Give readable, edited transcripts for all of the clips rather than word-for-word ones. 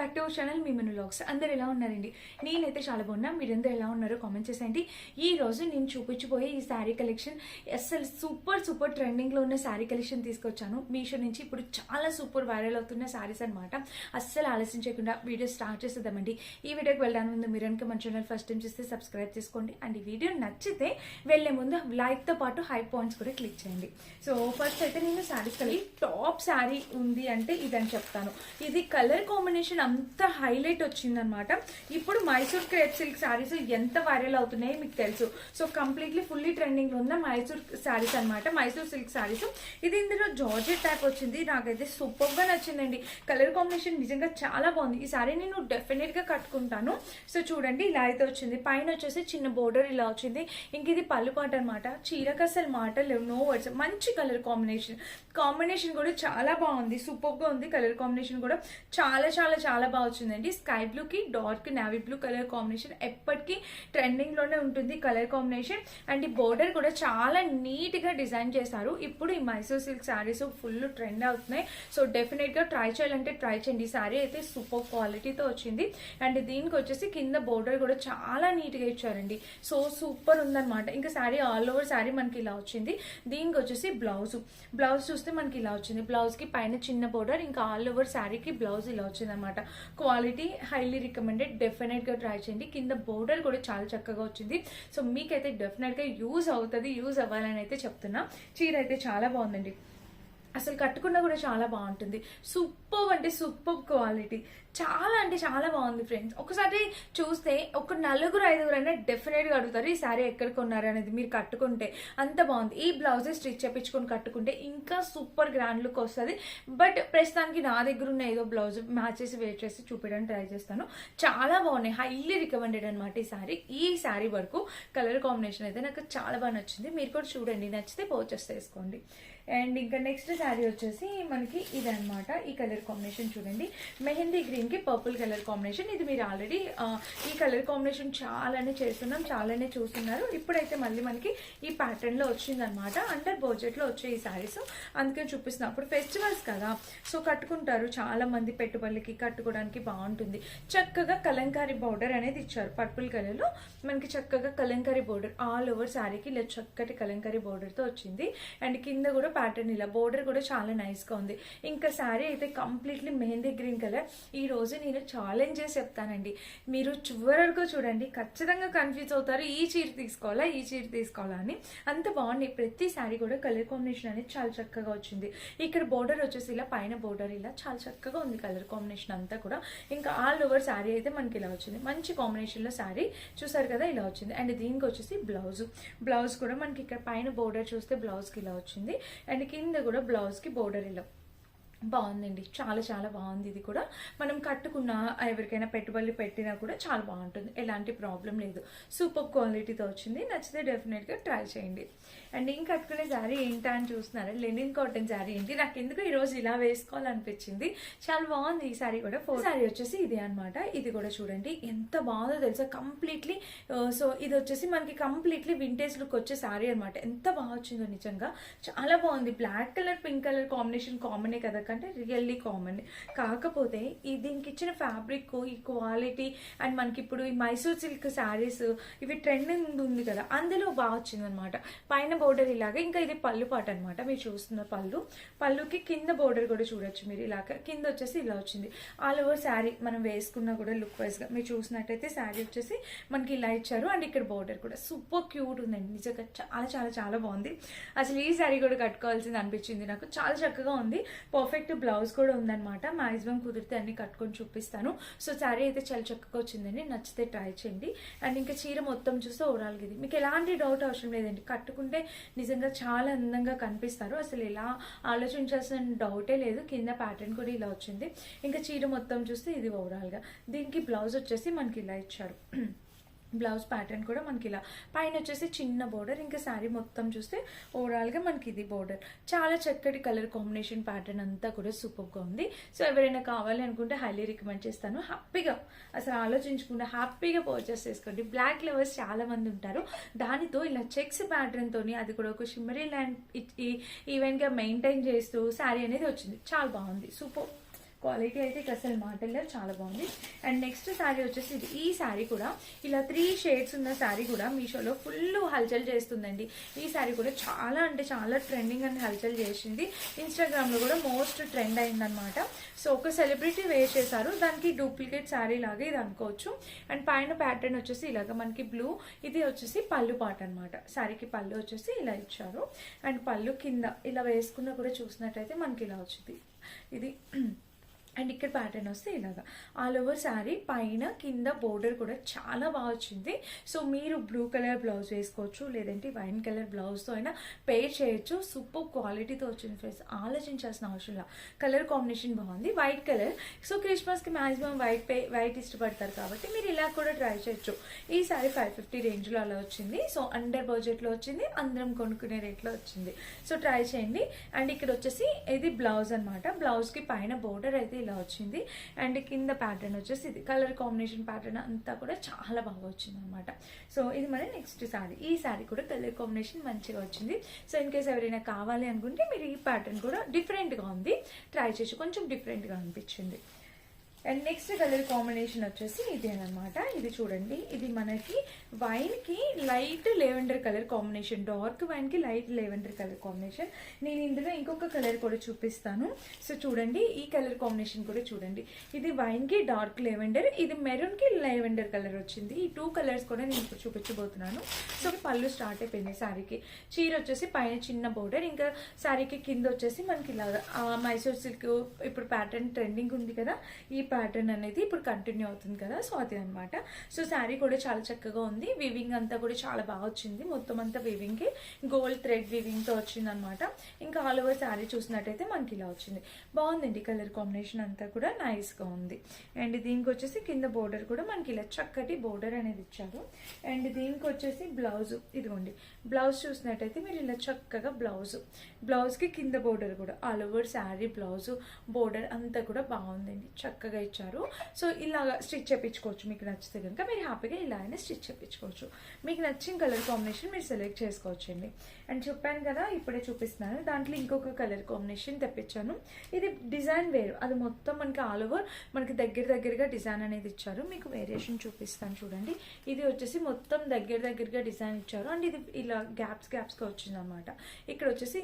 Back to our channel me Manu vlogs. అందరు ఎలా ఉన్నారండి? నేనైతే చాలా బాగున్నా. మీరందరూ ఎలా ఉన్నారో కామెంట్ చేసేయండి. ఈ రోజు నేను చూపించబోయే ఈ శారీ కలెక్షన్ అసలు సూపర్ ట్రెండింగ్ లో ఉన్న శారీ కలెక్షన్ తీసుకొచ్చాను మీషో నుంచి. ఇప్పుడు చాలా సూపర్ వైరల్ అవుతున్న శారీస్ అనమాట. అస్సలు ఆలస్యం చేయకుండా వీడియో స్టార్ట్ చేసేద్దామండి. ఈ వీడియోకి వెళ్ళడానికి ముందు మీరు కనుక మన ఛానల్ ఫస్ట్ టైం చేస్తే సబ్స్క్రైబ్ చేసుకోండి. అండ్ ఈ వీడియో నచ్చితే వెళ్లే ముందు లైక్ తో పాటు హై పాయింట్స్ కూడా క్లిక్ చేయండి. సో ఫస్ట్ అయితే నేను శారీస్ కలిగి టాప్ శారీ ఉంది అంటే ఇదని చెప్తాను. ఇది కలర్ కాంబినేషన్ అంత హైలైట్ వచ్చిందనమాట. ఇప్పుడు మైసూర్ క్రేప్ సిల్క్ శారీస్ ఎంత వైరల్ అవుతున్నాయో మీకు తెలుసు. సో కంప్లీట్లీ ఫుల్లీ ట్రెండింగ్ లో ఉన్న మైసూర్ శారీస్ అనమాట, మైసూర్ సిల్క్ శారీస్. ఇది ఇందులో జార్జెట్ టైప్ వచ్చింది. నాకైతే సూపర్ గా నచ్చిందండి. కలర్ కాంబినేషన్ నిజంగా చాలా బాగుంది. ఈ శారీ నేను డెఫినెట్ గా కట్టుకుంటాను. సో చూడండి, ఇలా అయితే వచ్చింది. పైన వచ్చేసి చిన్న బోర్డర్ ఇలా వచ్చింది. ఇంక ఇది పళ్ళు పాట అనమాట. చీరకు అసలు మాటలు నో వర్డ్స్. మంచి కలర్ కాంబినేషన్ కూడా చాలా బాగుంది. సూపర్ గా ఉంది. కలర్ కాంబినేషన్ కూడా చాలా చాలా చాలా బాగా వచ్చిందండి. స్కై బ్లూ కి dark navy blue colour combination ఎప్పటికీ ట్రెండింగ్ లోనే ఉంటుంది కలర్ కాంబినేషన్. అండ్ ఈ బోర్డర్ కూడా చాలా నీట్ గా డిజైన్ చేశారు. ఇప్పుడు ఈ Mysore silk saris full trend అవుతున్నాయి. సో డెఫినెట్ గా ట్రై చేయాలంటే ట్రై చేయండి. ఈ శారీ అయితే సూపర్ క్వాలిటీతో వచ్చింది. అండ్ దీనికి వచ్చేసి కింద బోర్డర్ కూడా చాలా నీట్ గా ఇచ్చారండి. సో సూపర్ ఉందన్నమాట. ఇంకా శారీ ఆల్ ఓవర్ శారీ మనకి ఇలా వచ్చింది. దీనికి వచ్చేసి బ్లౌజ్ చూస్తే మనకి ఇలా వచ్చింది. బ్లౌజ్ కి పైన చిన్న బోర్డర్, ఇంకా ఆల్ ఓవర్ శారీకి బ్లౌజ్ ఇలా వచ్చింది అనమాట. Quality highly recommended. డెఫినెట్ గా ట్రై చేయండి. కింద బోర్డర్ కూడా చాలా చక్కగా వచ్చింది. సో మీకైతే డెఫినెట్ గా యూజ్ అవుతుంది. యూజ్ అవ్వాలని అయితే చెప్తున్నా. చీర అయితే చాలా బాగుందండి. అసలు కట్టుకున్నా కూడా చాలా బాగుంటుంది. సూపర్ అంటే సూపర్ క్వాలిటీ. చాలా అంటే చాలా బాగుంది ఫ్రెండ్స్. ఒకసారి చూస్తే ఒక 4-5 అయినా డెఫినెట్ గా అడుగుతారు ఈ శారీ ఎక్కడ కొన్నారు అనేది. మీరు కట్టుకుంటే అంత బాగుంది. ఈ బ్లౌజ్ స్టిచ్ చేయించుకొని కట్టుకుంటే ఇంకా సూపర్ గ్రాండ్ లుక్ వస్తుంది. బట్ ప్రస్తుతానికి నా దగ్గర ఉన్న ఏదో బ్లౌజ్ మ్యాచ్ చేసి వేర్ చేసి చూపించడానికి ట్రై చేస్తాను. చాలా బాగున్నాయి. హైలీ రికమెండెడ్ అనమాట ఈ శారీ వరకు. కలర్ కాంబినేషన్ అయితే నాకు చాలా బాగా నచ్చింది. మీరు కూడా చూడండి, నచ్చితే పర్చేస్ చేసుకోండి. అండ్ ఇంకా నెక్స్ట్ శారీ వచ్చేసి మనకి ఇది అనమాట. ఈ కలర్ కాంబినేషన్ చూడండి, మెహందీ గ్రీన్ కి పర్పుల్ కలర్ కాంబినేషన్. ఇది మీరు ఆల్రెడీ ఈ కలర్ కాంబినేషన్ చాలానే చేస్తున్నాం, చాలానే చూస్తున్నారు. ఇప్పుడైతే మళ్ళీ మనకి ఈ ప్యాటర్న్ లో వచ్చింది అనమాట. అండర్ బడ్జెట్ లో వచ్చే ఈ శారీస్ అందుకని చూపిస్తున్నాం. అప్పుడు ఫెస్టివల్స్ కదా, సో కట్టుకుంటారు చాలా మంది. పెట్టుబడులకి కట్టుకోవడానికి బాగుంటుంది. చక్కగా కలంకారీ బోర్డర్ అనేది ఇచ్చారు. పర్పుల్ కలర్ లో మనకి చక్కగా కలంకారీ బోర్డర్ ఆల్ ఓవర్ శారీకి ఇలా చక్కటి కలంకారీ బోర్డర్ తో వచ్చింది. అండ్ కింద కూడా ప్యాటర్న్ ఇలా బోర్డర్ కూడా చాలా నైస్ గా ఉంది. ఇంకా శారీ అయితే కంప్లీట్లీ మెహందీ గ్రీన్ కలర్. ఈ రోజు నేను ఛాలెంజ్ చేసి చెప్తానండి, మీరు చివరి వరకు చూడండి. ఖచ్చితంగా కన్ఫ్యూజ్ అవుతారు, ఈ చీర తీసుకోవాలా అని. అంత బాగుంది. ప్రతి శారీ కూడా కలర్ కాంబినేషన్ అనేది చాలా చక్కగా వచ్చింది. ఇక్కడ బోర్డర్ వచ్చేసి ఇలా, పైన బోర్డర్ ఇలా చాలా చక్కగా ఉంది. కలర్ కాంబినేషన్ అంతా కూడా. ఇంకా ఆల్ ఓవర్ శారీ అయితే మనకి ఇలా వచ్చింది. మంచి కాంబినేషన్ లో శారీ చూసారు కదా, ఇలా వచ్చింది. అండ్ దీనికి వచ్చేసి బ్లౌజ్ కూడా మనకి ఇక్కడ పైన బోర్డర్ చూస్తే బ్లౌజ్ కి ఇలా వచ్చింది. అండ్ కింద కూడా బ్లౌజ్ కి బోర్డర్ ఇలా బాగుందండి. చాలా చాలా బాగుంది. ఇది కూడా మనం కట్టుకున్నా ఎవరికైనా పెట్టుబడులు పెట్టినా కూడా చాలా బాగుంటుంది. ఎలాంటి ప్రాబ్లం లేదు. సూపర్ క్వాలిటీతో వచ్చింది. నచ్చితే డెఫినెట్ గా ట్రై చేయండి. అండ్ ఇంకా కట్టుకునే శారీ ఏంటా అని చూస్తున్నారా, లెనిన్ కాటన్ శారీ ఏంటి. నాకు ఎందుకు ఈరోజు ఇలా వేసుకోవాలనిపించింది. చాలా బాగుంది ఈ శారీ కూడా. శారీ వచ్చేసి ఇది అనమాట. ఇది కూడా చూడండి ఎంత బాగుందో తెలుసా. కంప్లీట్లీ సో ఇది వచ్చేసి మనకి కంప్లీట్లీ వింటేజ్ లుక్ వచ్చే శారీ అనమాట. ఎంత బాగా వచ్చిందో నిజంగా. చాలా బాగుంది. Black colour pink colour combination కామనే కదా, అంటే రియల్లీ కామన్. కాకపోతే దీనికి ఇచ్చిన ఫ్యాబ్రిక్, ఈ క్వాలిటీ, అండ్ మనకి ఇప్పుడు ఈ మైసూర్ సిల్క్ శారీస్ ఇవి ట్రెండింగ్ ఉంది కదా, అందులో బాగా వచ్చింది అనమాట. పైన బోర్డర్ ఇలాగా. ఇంకా ఇది పళ్ళు పాట అనమాట. మీరు చూస్తున్న పళ్ళుకి కింద బోర్డర్ కూడా చూడొచ్చు మీరు. ఇలాగా కింద వచ్చేసి ఇలా వచ్చింది. ఆల్ ఓవర్ శారీ మనం వేసుకున్నా కూడా లుక్ వైజ్ గా మీరు చూసినట్టయితే శారీ వచ్చేసి మనకి ఇలా ఇచ్చారు. అండ్ ఇక్కడ బోర్డర్ కూడా సూపర్ క్యూట్ ఉందండి. నిజంగా చాలా చాలా చాలా బాగుంది. అసలు ఈ శారీ కూడా కట్టుకోవాల్సింది అనిపించింది నాకు. చాలా చక్కగా ఉంది. పర్ఫెక్ట్ బ్లౌజ్ కూడా ఉందన్నమాట. మాక్సిమం కుదిరితే అన్ని కట్టుకొని చూపిస్తాను. సో శారీ అయితే చాలా చక్కగా వచ్చిందండి. నచ్చితే ట్రై చేయండి. అండ్ ఇంకా చీర మొత్తం చూస్తే ఓవరాల్ ఇది మీకు ఎలాంటి డౌట్ అవసరం లేదండి. కట్టుకుంటే నిజంగా చాలా అందంగా కనిపిస్తారు. అసలు ఎలా ఆలోచించాల్సిన డౌటే లేదు. కింద ప్యాటర్న్ కూడా ఇలా వచ్చింది. ఇంకా చీర మొత్తం చూస్తే ఇది ఓవరాల్ గా. దీనికి బ్లౌజ్ వచ్చేసి మనకి ఇలా ఇచ్చారు. బ్లౌజ్ ప్యాటర్న్ కూడా మనకి ఇలా, పైన వచ్చేసి చిన్న బోర్డర్. ఇంకా శారీ మొత్తం చూస్తే ఓవరాల్ గా మనకి ఇది బోర్డర్. చాలా చక్కటి కలర్ కాంబినేషన్ ప్యాటర్న్ అంతా కూడా సూపర్ గా ఉంది. సో ఎవరైనా కావాలి అనుకుంటే హైలీ రికమెండ్ చేస్తాను. హ్యాపీగా అసలు ఆలోచించకుండా హ్యాపీగా పర్చేస్ చేసుకోండి. బ్లాక్ లవర్స్ చాలా మంది ఉంటారు. దానితో ఇలా చెక్స్ ప్యాటర్న్ తోని, అది కూడా ఒక షిమ్మరీ ల్యాండ్ ఈవెంట్ గా మెయింటైన్ చేస్తూ శారీ అనేది వచ్చింది. చాలా బాగుంది. సూపర్ క్వాలిటీ అయితే ఇక అసలు మాటల్లో చాలా బాగుంది. అండ్ నెక్స్ట్ శారీ వచ్చేసి ఇది. ఈ శారీ కూడా ఇలా 3 షేడ్స్ ఉన్న శారీ కూడా మీషోలో ఫుల్ హల్చల్ చేస్తుందండి. ఈ శారీ కూడా చాలా అంటే చాలా ట్రెండింగ్ అని హల్చల్ చేసింది. ఇన్స్టాగ్రామ్లో కూడా మోస్ట్ ట్రెండ్ అయిందనమాట. సో ఒక సెలబ్రిటీ వేర్ చేశారు, దానికి డూప్లికేట్ శారీ లాగా ఇది అనుకోవచ్చు. అండ్ పైన ప్యాటర్న్ వచ్చేసి ఇలాగ మనకి బ్లూ, ఇది వచ్చేసి పళ్ళు పాట అనమాట. శారీకి పళ్ళు వచ్చేసి ఇలా ఇచ్చారు. అండ్ పళ్ళు కింద ఇలా వేసుకున్నా కూడా చూసినట్టయితే మనకి ఇలా వచ్చింది ఇది. అండ్ ఇక్కడ ప్యాటర్న్ వస్తే ఇలాగా ఆల్ ఓవర్ శారీ పైన కింద బోర్డర్ కూడా చాలా బాగా వచ్చింది. సో మీరు బ్లూ కలర్ బ్లౌజ్ వేసుకోవచ్చు, లేదంటే వైన్ కలర్ బ్లౌజ్తో అయినా పేర్ చేయొచ్చు. సూపర్ క్వాలిటీతో వచ్చింది ఫ్రెండ్స్, ఆలోచించాల్సిన అవసరం లేదు. కలర్ కాంబినేషన్ బాగుంది, వైట్ కలర్. సో క్రిస్మస్కి మ్యాక్సిమం వైట్ ఇష్టపడతారు కాబట్టి మీరు ఇలా కూడా ట్రై చేయొచ్చు. ఈ శారీ 550 రేంజ్లో అలా వచ్చింది. సో అండర్ బడ్జెట్లో వచ్చింది, అందరం కొనుక్కునే రేట్లో వచ్చింది. సో ట్రై చేయండి. అండ్ ఇక్కడ వచ్చేసి ఇది బ్లౌజ్ అనమాట. బ్లౌజ్కి పైన బోర్డర్ అయితే ఇలా వచ్చింది. అండ్ కింద ప్యాటర్న్ వచ్చేసి ఇది కలర్ కాంబినేషన్ ప్యాటర్న్ అంతా కూడా చాలా బాగా వచ్చింది అనమాట. సో ఇది మన నెక్స్ట్ శారీ. ఈ శారీ కూడా కలర్ కాంబినేషన్ మంచిగా వచ్చింది. సో ఇన్ కేస్ ఎవరైనా కావాలి అనుకుంటే మీరు ఈ ప్యాటర్న్ కూడా డిఫరెంట్గా ఉంది, ట్రై చేసి కొంచెం డిఫరెంట్గా అనిపించింది. అండ్ నెక్స్ట్ కలర్ కాంబినేషన్ వచ్చేసి ఇది అనమాట. ఇది చూడండి, ఇది మనకి వైన్ కి light lavender colour combination, dark wine కి లైట్ లెవెండర్ కలర్ కాంబినేషన్. నేను ఇందులో ఇంకొక కలర్ కూడా చూపిస్తాను. సో చూడండి, ఈ కలర్ కాంబినేషన్ కూడా చూడండి. ఇది వైన్ కి డార్క్ లెవెండర్, ఇది మెరూన్ కి లెవెండర్ కలర్ వచ్చింది. ఈ 2 కలర్స్ కూడా నేను ఇప్పుడు చూపించబోతున్నాను. సో పళ్ళు స్టార్ట్ అయిపోయింది శారీకి. చీర వచ్చేసి పైన చిన్న బోర్డర్, ఇంకా శారీకి కింద వచ్చేసి మనకి ఇలా మైసూర్ సిల్క్ ఇప్పుడు ప్యాటర్న్ ట్రెండింగ్ ఉంది కదా, ఈ ప్యాటర్న్ అనేది ఇప్పుడు కంటిన్యూ అవుతుంది కదా. సో అది అనమాట. సో శారీ కూడా చాలా చక్కగా ఉంది. వివింగ్ అంతా కూడా చాలా బాగా వచ్చింది. మొత్తం అంతా వివింగ్ కి గోల్డ్ థ్రెడ్ వివింగ్ తో వచ్చింది అనమాట. ఇంకా ఆల్ ఓవర్ శారీ చూసినట్టయితే మనకి ఇలా వచ్చింది. బాగుందండి, కలర్ కాంబినేషన్ అంతా కూడా నైస్ గా ఉంది. అండ్ దీనికి వచ్చేసి కింద బోర్డర్ కూడా మనకి ఇలా చక్కటి బోర్డర్ అనేది ఇచ్చారు. అండ్ దీనికి వచ్చేసి బ్లౌజ్, ఇదిగోండి బ్లౌజ్ చూసినట్టయితే మీరు ఇలా చక్కగా బ్లౌజ్ కి కింద బోర్డర్ కూడా all over sari blouse border అంతా కూడా బాగుందండి, చక్కగా ఇచ్చారు. సో ఇలాగా స్టిచ్ చేయించుకోవచ్చు. మీకు నచ్చితే కనుక మీరు హ్యాపీగా ఇలా అయినా స్టిచ్ చేయించుకోవచ్చు. మీకు నచ్చిన కలర్ కాంబినేషన్ మీరు సెలెక్ట్ చేసుకోవచ్చు అండి. అండ్ చెప్పాను కదా, ఇప్పుడే చూపిస్తున్నాను, దాంట్లో ఇంకొక కలర్ కాంబినేషన్ తెప్పించాను. ఇది డిజైన్ వేరు, అది మొత్తం మనకి ఆల్ ఓవర్ మనకి దగ్గరగా డిజైన్ అనేది ఇచ్చారు. మీకు వేరియేషన్ చూపిస్తాను చూడండి. ఇది వచ్చేసి మొత్తం దగ్గరగా డిజైన్ ఇచ్చారు. అండ్ ఇది ఇలా గ్యాప్స్గా వచ్చింది అనమాట. ఇక్కడ వచ్చేసి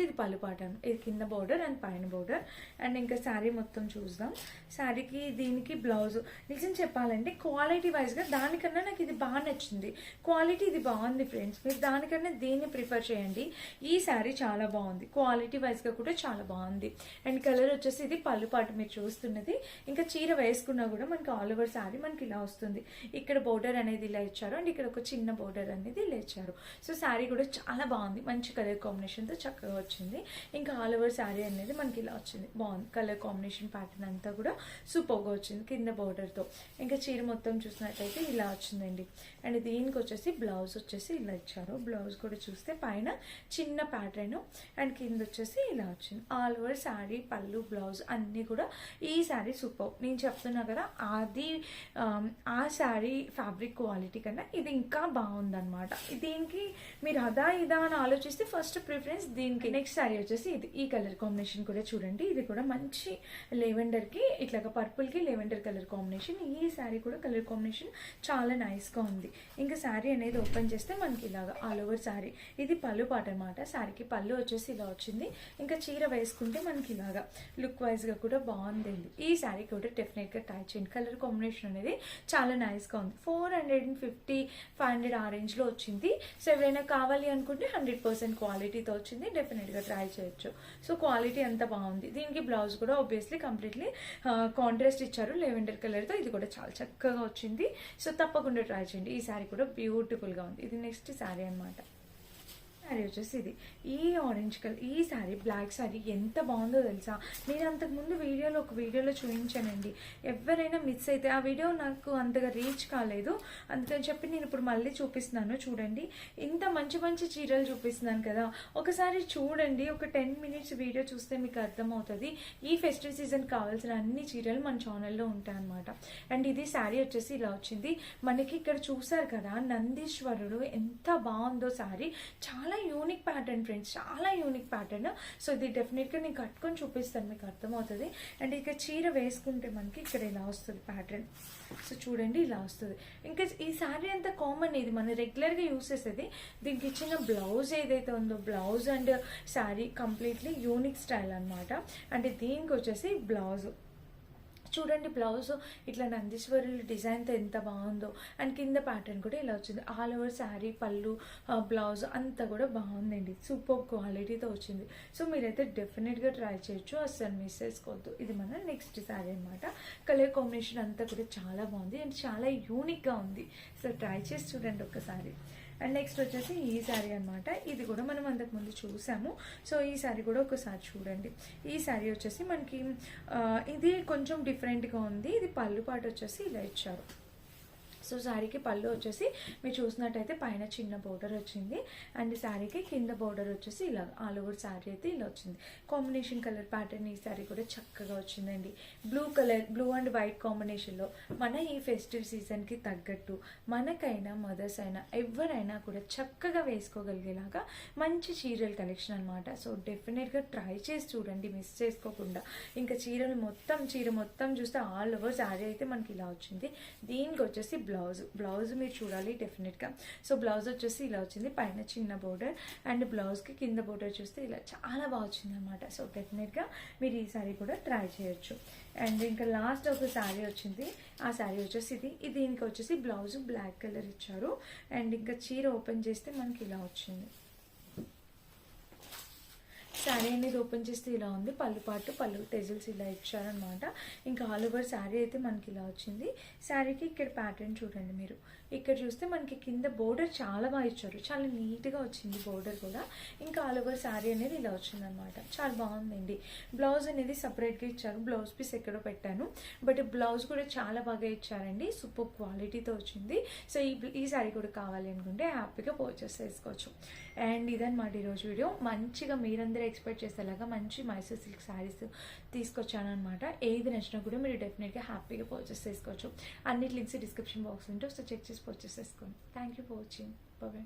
ఇది పళ్ళు పాటను, ఇది కింద బోర్డర్ అండ్ పైన బోర్డర్. అండ్ ఇంకా శారీ మొత్తం చూద్దాం. శారీకి దీనికి బ్లౌజ్ నిజం చెప్పాలంటే క్వాలిటీ వైజ్గా దానికన్నా నాకు ఇది బాగా నచ్చింది. క్వాలిటీ ఇది బాగుంది ఫ్రెండ్స్, మీరు దానికన్నా దీన్ని ప్రిఫర్ చేయండి. ఈ శారీ చాలా బాగుంది, క్వాలిటీ వైజ్గా కూడా చాలా బాగుంది. అండ్ కలర్ వచ్చేసి ఇది పళ్ళు పాటు మీరు చూస్తున్నది. ఇంకా చీర వేసుకున్నా కూడా మనకి ఆల్ ఓవర్ శారీ మనకి ఇలా వస్తుంది. ఇక్కడ బోర్డర్ అనేది ఇలా ఇచ్చారు, అండ్ ఇక్కడ ఒక చిన్న బోర్డర్ అనేది ఇలా ఇచ్చారు. సో శారీ కూడా చాలా బాగుంది, మంచి కలర్ కాంబినేషన్ తో చక్కగా వచ్చింది. ఇంకా ఆల్ ఓవర్ శారీ అనేది మనకి ఇలా వచ్చింది, బాగుంది. కలర్ కాంబినేషన్ ప్యాటర్న్ అంతా కూడా సూపర్ గా వచ్చింది కింద బోర్డర్ తో. ఇంకా చీర మొత్తం చూసినట్లయితే ఇలా వచ్చిందండి. అండ్ దీనికి వచ్చేసి బ్లౌజ్ వచ్చేసి ఇలా ఇచ్చారు. బ్లౌజ్ కూడా చూస్తే పైన చిన్న ప్యాటర్న్ అండ్ కింద వచ్చేసి ఇలా వచ్చింది. ఆల్ ఓవర్ శారీ పళ్ళు బ్లౌజ్ అన్ని కూడా ఈ శారీ సూపర్. నేను చెప్తున్నా కదా, అది ఆ శారీ ఫ్యాబ్రిక్ క్వాలిటీ కన్నా ఇది ఇంకా బాగుందన్నమాట. దీనికి మీరు అదా ఇదా అని ఆలోచిస్తే ఫస్ట్ ప్రిఫరెన్స్ దీనికి. నెక్స్ట్ శారీ వచ్చేసి ఇది. ఈ కలర్ కాంబినేషన్ కూడా చూడండి, ఇది కూడా మంచి లెవెండర్ కి ఇట్లాగా పర్పుల్ కి లెవెండర్ కలర్ కాంబినేషన్. ఈ శారీ కూడా కలర్ కాంబినేషన్ చాలా నైస్ గా ఉంది. ఇంకా శారీ అనేది ఓపెన్ చేస్తే మనకి ఇలాగా ఆల్ ఓవర్ శారీ, ఇది పళ్ళు పాట అనమాట. శారీకి పళ్ళు వచ్చేసి ఇలా వచ్చింది. ఇంకా చీర వేసుకుంటే మనకి ఇలాగా లుక్ వైజ్ గా కూడా బాగుందండి. ఈ శారీ కూడా డెఫినెట్ గా ట్రై చేయండి. కలర్ కాంబినేషన్ అనేది చాలా నైస్ గా ఉంది. 450, 500 ఆ రేంజ్ లో వచ్చింది. సో ఎవరైనా కావాలి అనుకుంటే 100% క్వాలిటీతో వచ్చింది, డెఫినెట్ గా ట్రై చేయొచ్చు. సో క్వాలిటీ అంతా బాగుంది. దీనికి బ్లౌజ్ కూడా ఆబ్వియస్లీ కంప్లీట్లీ కాంట్రాస్ట్ ఇచ్చారు లెవెండర్ కలర్ తో. ఇది కూడా చాలా చక్కగా వచ్చింది. సో తప్పకుండా ట్రై చేయండి. ఈ శారీ కూడా బ్యూటిఫుల్ గా ఉంది. ఇది నెక్స్ట్ శారీ అనమాట. శారీ వచ్చేసి ఇది. ఈ ఆరెంజ్ కలర్ ఈ శారీ, బ్లాక్ శారీ ఎంత బాగుందో తెలుసా. నేను అంతకుముందు ఒక వీడియోలో చూపించానండి. ఎవరైనా మిస్ అయితే ఆ వీడియో నాకు అంతగా రీచ్ కాలేదు, అందుకని చెప్పి నేను ఇప్పుడు మళ్ళీ చూపిస్తున్నాను. చూడండి, ఇంత మంచి చీరలు చూపిస్తున్నాను కదా, ఒకసారి చూడండి. ఒక 10 minutes వీడియో చూస్తే మీకు అర్థమవుతుంది. ఈ ఫెస్టివ్ సీజన్ కావాల్సిన అన్ని చీరలు మన ఛానల్లో ఉంటాయి అనమాట. అండ్ ఇది శారీ వచ్చేసి ఇలా వచ్చింది. మనకి ఇక్కడ చూసారు కదా, నందీశ్వరుడు ఎంత బాగుందో శారీ, చాలా యూనిక్ ప్యాటర్న్ ఫ్రెండ్స్, చాలా యూనిక్ ప్యాటర్న్. సో ఇది డెఫినెట్గా నేను కట్టుకొని చూపిస్తాను, మీకు అర్థమవుతుంది. అండ్ ఇక చీర వేసుకుంటే మనకి ఇక్కడ ఇలా వస్తుంది ప్యాటర్న్. సో చూడండి ఇలా వస్తుంది. ఇంకా ఈ శారీ అంతా కామన్, ఇది మనం రెగ్యులర్గా యూస్ చేసేది. దీనికి ఇచ్చిన బ్లౌజ్ ఏదైతే ఉందో, blouse and sari completely unique style అనమాట. అంటే దీనికి వచ్చేసి బ్లౌజ్ చూడండి, బ్లౌజ్ ఇట్లా నందీశ్వరుల డిజైన్తో ఎంత బాగుందో. అండ్ కింద ప్యాటర్న్ కూడా ఇలా వచ్చింది. ఆల్ ఓవర్ శారీ పళ్ళు బ్లౌజ్ అంతా కూడా బాగుందండి, సూపర్ క్వాలిటీతో వచ్చింది. సో మీరైతే డెఫినెట్గా ట్రై చేయొచ్చు, అస్సలు మిస్ చేసుకోవద్దు. ఇది మన నెక్స్ట్ శారీ అనమాట. కలర్ కాంబినేషన్ అంతా కూడా చాలా బాగుంది అండ్ చాలా యూనిక్గా ఉంది. సో ట్రై చేసి చూడండి ఒక్కసారి. అండ్ నెక్స్ట్ వచ్చేసి ఈ శారీ అనమాట. ఇది కూడా మనం అంతకుముందు చూసాము. సో ఈ శారీ కూడా ఒకసారి చూడండి. ఈ శారీ వచ్చేసి మనకి ఇది కొంచెం డిఫరెంట్గా ఉంది. ఇది పళ్ళు పాటు వచ్చేసి ఇలా ఇచ్చారు. సో శారీకి పళ్ళు వచ్చేసి మీరు చూసినట్టయితే పైన చిన్న బోర్డర్ వచ్చింది అండ్ శారీకి కింద బోర్డర్ వచ్చేసి ఇలా ఆల్ ఓవర్ శారీ అయితే ఇలా వచ్చింది. కాంబినేషన్ కలర్ ప్యాటర్న్ ఈ శారీ కూడా చక్కగా వచ్చిందండి. Blue colour, blue and white కాంబినేషన్లో మన ఈ ఫెస్టివ్ సీజన్కి తగ్గట్టు మనకైనా మదర్స్ అయినా ఎవరైనా కూడా చక్కగా వేసుకోగలిగేలాగా మంచి చీరల కలెక్షన్ అనమాట. సో డెఫినెట్గా ట్రై చేసి చూడండి, మిస్ చేసుకోకుండా. ఇంకా చీర మొత్తం చూస్తే ఆల్ ఓవర్ శారీ అయితే మనకి ఇలా వచ్చింది. దీనికి వచ్చేసి బ్లౌజ్ మీరు చూడాలి డెఫినెట్గా. సో బ్లౌజ్ వచ్చేసి ఇలా వచ్చింది, పైన చిన్న బోర్డర్ అండ్ బ్లౌజ్కి కింద బోర్డర్ చూస్తే ఇలా చాలా బాగా వచ్చింది అనమాట. సో డెఫినెట్గా మీరు ఈ శారీ కూడా ట్రై చేయొచ్చు. అండ్ ఇంకా లాస్ట్ ఒక శారీ వచ్చింది. ఆ శారీ వచ్చేసి ఇది దీనికి వచ్చేసి బ్లౌజ్ బ్లాక్ కలర్ ఇచ్చారు అండ్ ఇంకా చీర ఓపెన్ చేస్తే మనకి ఇలా వచ్చింది. శారీ అనేది ఓపెన్ చేస్తే ఇలా ఉంది. పళ్ళు టెజిల్స్ ఇలా ఇచ్చారనమాట. ఇంకా ఆల్ ఓవర్ శారీ అయితే మనకి ఇలా వచ్చింది. శారీకి ఇక్కడ ప్యాటర్న్ చూడండి మీరు. ఇక్కడ చూస్తే మనకి కింద బోర్డర్ చాలా బాగా ఇచ్చారు, చాలా నీట్గా వచ్చింది బోర్డర్ కూడా. ఇంకా ఆల్ ఓవర్ శారీ అనేది ఇలా వచ్చిందనమాట. చాలా బాగుందండి. బ్లౌజ్ అనేది సపరేట్గా ఇచ్చారు, బ్లౌజ్ పీస్ ఎక్కడో పెట్టాను, బట్ బ్లౌజ్ కూడా చాలా బాగా ఇచ్చారండి, సూపర్ క్వాలిటీతో వచ్చింది. సో ఈ శారీ కూడా కావాలి అనుకుంటే హ్యాపీగా పర్చేస్ చేసుకోవచ్చు. అండ్ ఇదన్నమాట ఈరోజు వీడియో. మంచిగా మీరందరూ ఎక్స్పెక్ట్ చేసేలాగా మంచి మైసూర్ సిల్క్ శారీస్ తీసుకొచ్చాను అనమాట. ఏది నచ్చినా కూడా మీరు డెఫినెట్గా హ్యాపీగా పర్చేస్ చేసుకోవచ్చు. అన్నిటి లింక్స్ డిస్క్రిప్షన్ బాక్స్ ఉంటే సో చెక్ చేసి పర్చేస్ చేసుకోండి. Thank you for watching. Bye.